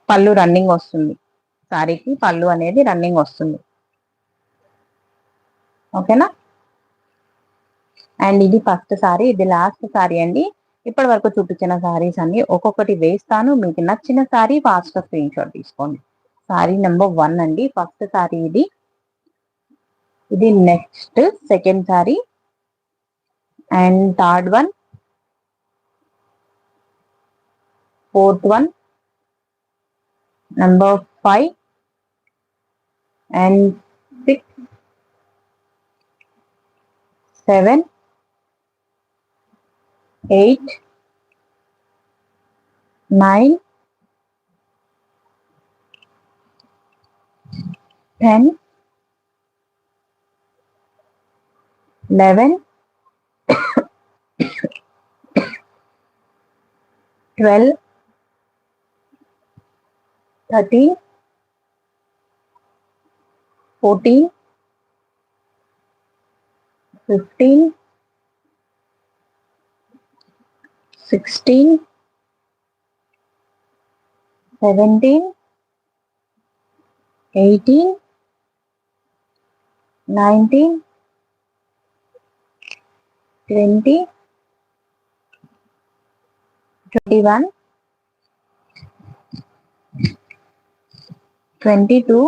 పళ్ళు రన్నింగ్ వస్తుంది, సారీకి పళ్ళు అనేది రన్నింగ్ వస్తుంది. ఓకేనా. అండ్ ఇది ఫస్ట్ సారీ, ఇది లాస్ట్ సారీ అండి. ఇప్పటి వరకు చూపించిన సారీస్ అన్ని ఒక్కొక్కటి వేస్తాను, మీకు నచ్చిన సారీ ఫాస్ట్ గా స్క్రీన్ షాట్ తీసుకోండి. సారీ నెంబర్ 1 అండి, ఫస్ట్ సారీ ఇది. ఇది next second sorry and third one, fourth one, number 5 and 6, 7, 8, 9, 10, 11, 12, 13, 14, 15, 16, 17, 18, 19, 20, 21, 22,